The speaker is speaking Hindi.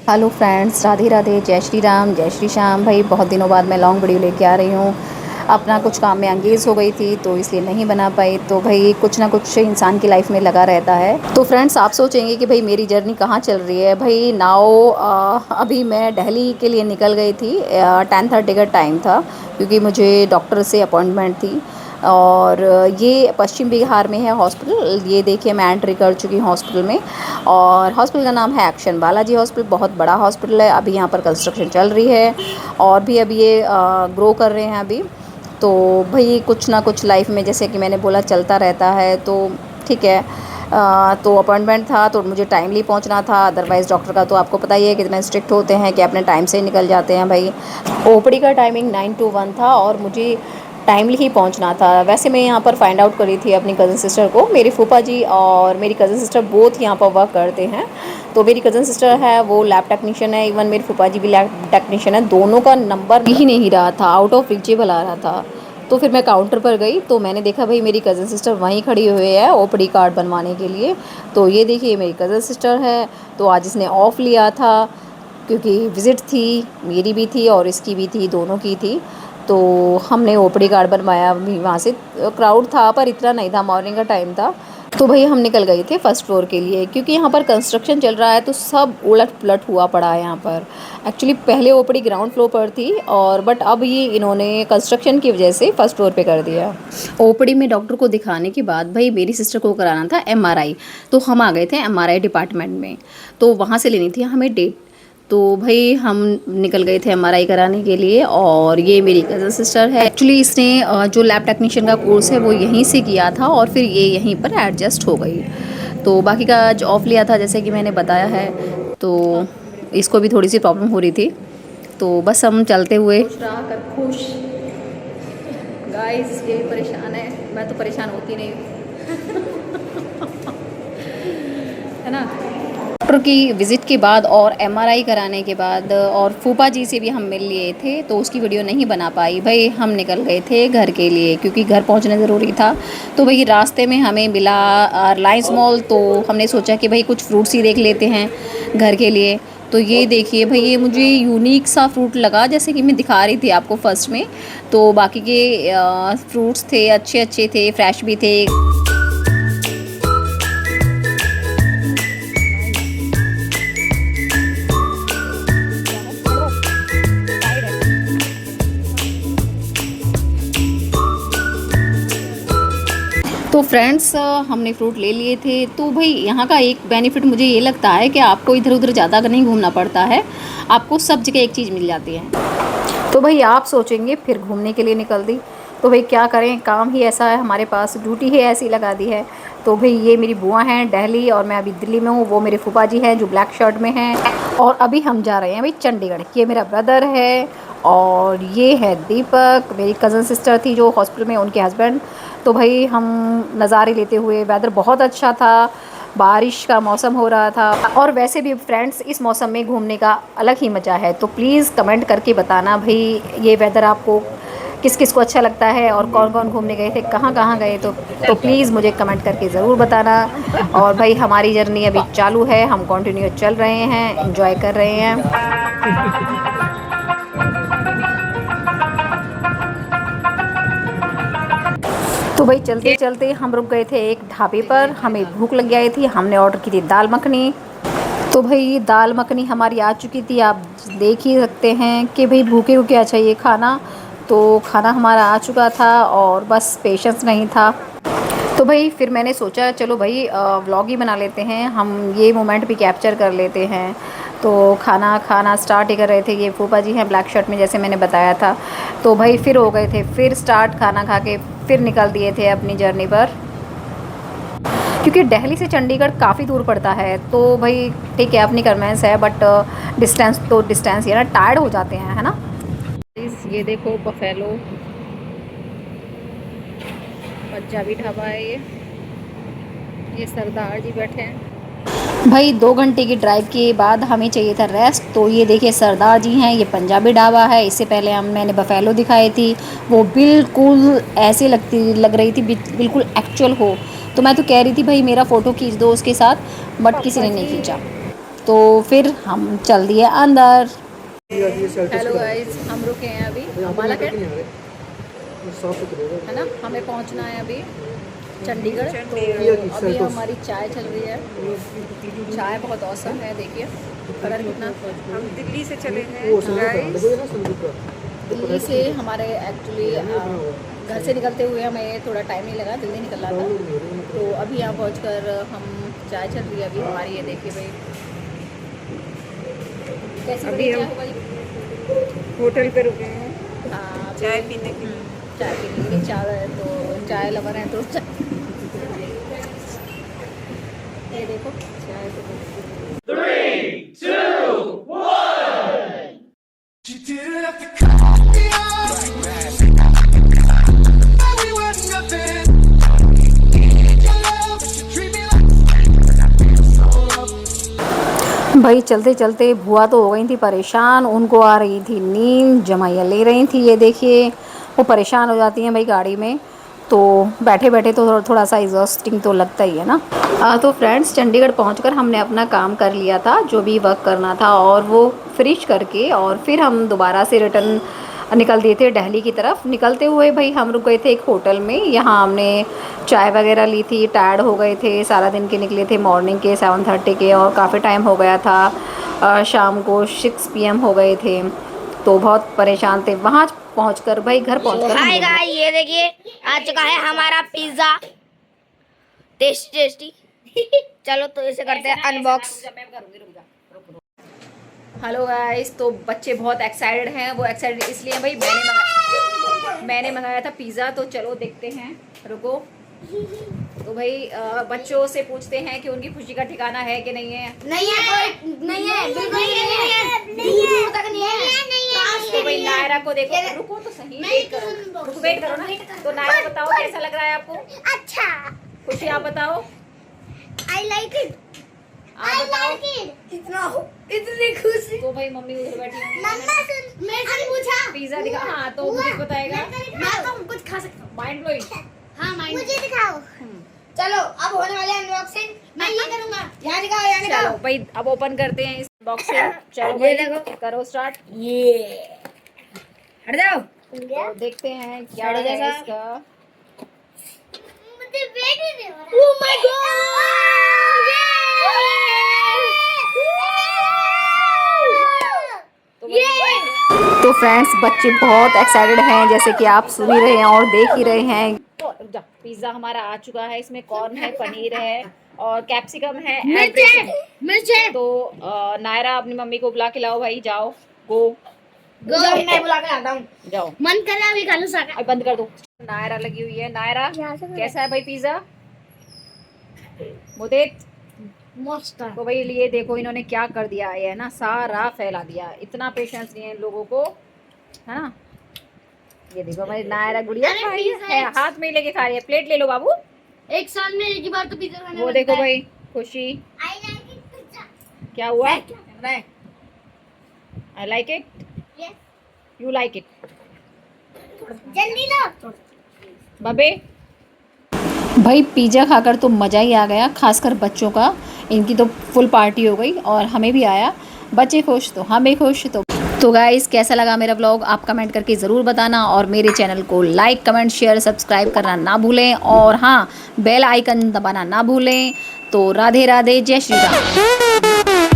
हेलो फ्रेंड्स, राधे राधे, जय श्री राम, जय श्री श्याम। भाई बहुत दिनों बाद मैं लॉन्ग वीडियो लेके आ रही हूँ। अपना कुछ काम में एंगेज हो गई थी तो इसलिए नहीं बना पाई। तो भाई कुछ ना कुछ इंसान की लाइफ में लगा रहता है। तो फ्रेंड्स, आप सोचेंगे कि भाई मेरी जर्नी कहाँ चल रही है। भाई नाउ अभी मैं दिल्ली के लिए निकल गई थी। 10:30 का टाइम था क्योंकि मुझे डॉक्टर से अपॉइंटमेंट थी। और ये पश्चिम बिहार में है हॉस्पिटल। ये देखिए मैं एंट्री कर चुकी हूँ हॉस्पिटल में। और हॉस्पिटल का नाम है एक्शन बालाजी हॉस्पिटल। बहुत बड़ा हॉस्पिटल है। अभी यहाँ पर कंस्ट्रक्शन चल रही है और भी अभी ये ग्रो कर रहे हैं अभी। तो भाई कुछ ना कुछ लाइफ में, जैसे कि मैंने बोला, चलता रहता है। तो ठीक है। तो अपॉइंटमेंट था तो मुझे टाइमली पहुंचना था। अदरवाइज़ डॉक्टर का तो आपको पता ही है कितना स्ट्रिक्ट होते हैं कि अपने टाइम से ही निकल जाते हैं भाई। ओपीडी का टाइमिंग 9 to 1 था और मुझे टाइमली ही पहुंचना था। वैसे मैं यहाँ पर फाइंड आउट करी थी अपनी कज़न सिस्टर को। मेरी फूफा जी और मेरी कज़न सिस्टर बोथ यहाँ पर वर्क करते हैं। तो मेरी कज़न सिस्टर है वो लैब टेक्नीशियन है, इवन मेरी फूफा जी भी लैब टेक्नीशियन है। दोनों का नंबर ही नहीं रहा था, आउट ऑफ रीचेबल आ रहा था। तो फिर मैं काउंटर पर गई तो मैंने देखा भाई मेरी कज़न सिस्टर वहीं खड़ी हुई है ओपीडी कार्ड बनवाने के लिए। तो ये देखिए मेरी कज़न सिस्टर है। तो आज इसने ऑफ लिया था क्योंकि विज़िट थी, मेरी भी थी और इसकी भी थी, दोनों की थी। तो हमने ओपीडी कार्ड बनवाया। भी वहाँ से क्राउड था पर इतना नहीं था, मॉर्निंग का टाइम था। तो भाई हम निकल गए थे फर्स्ट फ्लोर के लिए क्योंकि यहाँ पर कंस्ट्रक्शन चल रहा है तो सब उलट पुलट हुआ पड़ा है यहाँ पर। एक्चुअली पहले ओपीडी ग्राउंड फ्लोर पर थी और बट अब ये इन्होंने कंस्ट्रक्शन की वजह से फर्स्ट फ्लोर पे कर दिया। ओपीडी में डॉक्टर को दिखाने के बाद भाई मेरी सिस्टर को कराना था एमआरआई। तो हम आ गए थे एमआरआई डिपार्टमेंट में। तो वहाँ से लेनी थी हमें डेट। तो भाई हम निकल गए थे एमआरआई कराने के लिए। और ये मेरी कज़न सिस्टर है। एक्चुअली इसने जो लैब टेक्नीशियन का कोर्स है वो यहीं से किया था और फिर ये यहीं पर एडजस्ट हो गई। तो बाकी का आज ऑफ लिया था जैसे कि मैंने बताया है। तो इसको भी थोड़ी सी प्रॉब्लम हो रही थी। तो बस हम चलते हुए खुश रहा कर खुश। गाइस ये भी परेशान है, मैं तो परेशान होती नहीं है ना। डॉक्टर की विज़िट के बाद और एमआरआई कराने के बाद और फूफा जी से भी हम मिल लिए थे तो उसकी वीडियो नहीं बना पाई। भाई हम निकल गए थे घर के लिए क्योंकि घर पहुंचना ज़रूरी था। तो भाई रास्ते में हमें मिला रिलायंस मॉल। तो हमने सोचा कि भाई कुछ फ्रूट्स ही देख लेते हैं घर के लिए। तो ये देखिए भाई, ये मुझे यूनिक सा फ्रूट लगा जैसे कि मैं दिखा रही थी आपको फर्स्ट में। तो बाकी के फ्रूट्स थे, अच्छे अच्छे थे, फ्रेश भी थे। तो फ्रेंड्स, हमने फ्रूट ले लिए थे। तो भाई यहाँ का एक बेनिफिट मुझे ये लगता है कि आपको इधर उधर ज़्यादा नहीं घूमना पड़ता है। आपको सब जगह एक चीज़ मिल जाती है। तो भाई आप सोचेंगे फिर घूमने के लिए निकल दी। तो भाई क्या करें, काम ही ऐसा है हमारे पास, ड्यूटी ही ऐसी लगा दी है। तो भाई ये मेरी बुआ हैं दिल्ली और मैं अभी दिल्ली में हूँ। वो मेरे फूफा जी हैं जो ब्लैक शर्ट में हैं। और अभी हम जा रहे हैं भाई चंडीगढ़। ये मेरा ब्रदर है और ये है दीपक, मेरी कज़न सिस्टर थी जो हॉस्पिटल में, उनके हस्बैंड। तो भाई हम नज़ारे लेते हुए, वेदर बहुत अच्छा था, बारिश का मौसम हो रहा था। और वैसे भी फ्रेंड्स इस मौसम में घूमने का अलग ही मज़ा है। तो प्लीज़ कमेंट करके बताना भाई ये वेदर आपको किस किस को अच्छा लगता है और कौन कौन घूमने गए थे, कहाँ कहाँ गए। तो प्लीज़ मुझे कमेंट करके ज़रूर बताना। और भाई हमारी जर्नी अभी चालू है, हम कंटिन्यू चल रहे हैं, एंजॉय कर रहे हैं। तो भाई चलते चलते हम रुक गए थे एक ढाबे पर। हमें भूख लग गई थी, हमने ऑर्डर की थी दाल मखनी। तो भाई दाल मखनी हमारी आ चुकी थी। आप देख ही सकते हैं कि भाई भूखे को क्या चाहिए, खाना। तो खाना हमारा आ चुका था और बस पेशेंस नहीं था। तो भाई फिर मैंने सोचा चलो भाई व्लॉग ही बना लेते हैं, हम ये मोमेंट भी कैप्चर कर लेते हैं। तो खाना खाना स्टार्ट ही कर रहे थे। ये फूफा जी हैं ब्लैक शर्ट में, जैसे मैंने बताया था। तो भाई फिर हो गए थे फिर स्टार्ट, खाना खा के फिर निकल दिए थे अपनी जर्नी पर। क्योंकि दिल्ली से चंडीगढ़ काफ़ी दूर पड़ता है। तो भाई ठीक है, अपनी कन्वेंस है बट डिस्टेंस तो डिस्टेंस ही है ना, टायर्ड हो जाते हैं, है ना। ये देखो बफेलो पंजाबी ढाबा है ये सरदार जी बैठे हैं। भाई 2 घंटे की ड्राइव के बाद हमें चाहिए था रेस्ट। तो ये देखिए सरदार जी हैं, ये पंजाबी ढाबा है। इससे पहले मैंने बफेलो दिखाई थी, वो बिल्कुल ऐसे लग रही थी बिल्कुल एक्चुअल हो। तो मैं तो कह रही थी भाई मेरा फ़ोटो खींच दो उसके साथ, बट किसी ने नहीं खींचा। तो फिर हम चल दिए अंदर। हेलो गाइस, हम रुके हैं अभी अम्बाला के, है ना। हमें पहुंचना है अभी चंडीगढ़। तो अभी हमारी चाय चल रही है। चाय बहुत औसम है, देखिए कलर कितना। हम दिल्ली से चले हैं गाइस। दिल्ली से हमारे एक्चुअली घर से निकलते हुए हमें थोड़ा टाइम नहीं लगा, जल्दी निकलना था। तो अभी यहाँ पहुँचकर हम चाय चल रही है अभी हमारी, ये देखिए भाई कैसी अभी हम चाय भाई होटल पे रुके हैं हाँ चाय पीने के लिए। चाय पीने के लिए। चाय है तो चाय लवर है तो ये देखो चाय तो भाई चलते चलते बुआ तो हो गई थी परेशान, उनको आ रही थी नींद, जमाइयाँ ले रही थी। ये देखिए वो परेशान हो जाती हैं भाई गाड़ी में, तो बैठे बैठे तो थोड़ा सा एग्जॉस्टिंग तो लगता ही है ना। तो फ्रेंड्स चंडीगढ़ पहुंचकर हमने अपना काम कर लिया था, जो भी वर्क करना था, और वो फिनिश करके और फिर हम दोबारा से रिटर्न निकल दिए थे दिल्ली की तरफ। निकलते हुए भाई हम रुक गए थे एक होटल में, यहाँ हमने चाय वगैरह ली थी। टायर्ड हो गए थे, सारा दिन के निकले थे, मॉर्निंग के 7:30 के, और काफ़ी टाइम हो गया था। शाम को 6 PM हो गए थे, तो बहुत परेशान थे। वहाँ पहुँचकर भाई घर पहुँचकर हाय गाइस, ये देखिए आ चुका है हमारा पिज्जा, टेस्टी टेस्टी। चलो तो इसे करते हैं अनबॉक्स। हेलो गाइस, तो बच्चे बहुत एक्साइटेड हैं। वो एक्साइटेड इसलिए भाई मैंने मंगाया था पिज़्ज़ा, तो चलो देखते हैं, रुको। तो भाई बच्चों से पूछते हैं कि उनकी खुशी का ठिकाना है कि नहीं है। नहीं है, नहीं है, बिल्कुल नहीं है, दूर तक नहीं है। तो भाई नायरा को देखो, रुको तो सही, वेट करो, वेट करो ना। तो नायरा बताओ कैसा लग रहा है आपको। अच्छा, खुशी आप बताओ। आई लाइक इट, आप बताओ। इतनी खुशी। तो भाई मम्मी उधर बैठी है, मम्मा सुन, मैंने पूछा पिज़्ज़ा दिखा। हाँ तो मुझे बताएगा, मैं तो कुछ खा सकता हूँ। Mind blowing. हाँ, मुझे दिखाओ। चलो अब होने वाले अनबॉक्सिंग मैं ये करूंगा। यहाँ दिखाओ, यहाँ दिखाओ। चलो भाई अब ओपन करते हैं इस बॉक्स से। चलो भाई देखो, करो स्टार्ट। ये हट जाओ। तो देखते हैं क्या साढ़े है जैसा। इसका। मुझे वेट ही नहीं हो रहा। Oh my God. तो फ्रेंड्स बच्चे बहुत एक्साइटेड हैं, जैसे कि आप सुन ही रहे हैं और देख ही रहे हैं। तो पिज़्ज़ा हमारा आ चुका है, इसमें कॉर्न है, पनीर है और कैप्सिकम है, मिर्च है। तो नायरा अपनी मम्मी को बुला के लाओ भाई, जाओ गो मैं बुला के लाता हूँ। जाओ, मन कर रहा है अभी खा लूं सारा। अब बंद कर दो। नायरा लगी हुई है। नायरा कैसा है भाई पिज़्ज़ा मुदेत। मस्त है। तो भाई ये देखो इन्होंने क्या कर दिया है ना, सारा फैला दिया। इतना पेशेंस नहीं है इन लोगों को, है ना। ये देखो हमारी नायरा गुड़िया अरे खा रही है, पिज़्ज़ा हाथ में ही लेके खा रही है। प्लेट ले लो बाबू। एक साल में एक ही बार तो पिज्जा खाने वो बनता देखो है। भाई खुशी, आई लाइक इट पिज्जा। क्या हुआ। Right, I like it, yes, you like it. जल्दी लो। बबे भाई पिज़्ज़ा खाकर तो मज़ा ही आ गया, खासकर बच्चों का। इनकी तो फुल पार्टी हो गई और हमें भी आया। बच्चे खुश तो हमें खुश। तो गाइस कैसा लगा मेरा ब्लॉग आप कमेंट करके ज़रूर बताना, और मेरे चैनल को लाइक कमेंट शेयर सब्सक्राइब करना ना भूलें, और हाँ बेल आइकन दबाना ना भूलें। तो राधे राधे, जय श्री राम।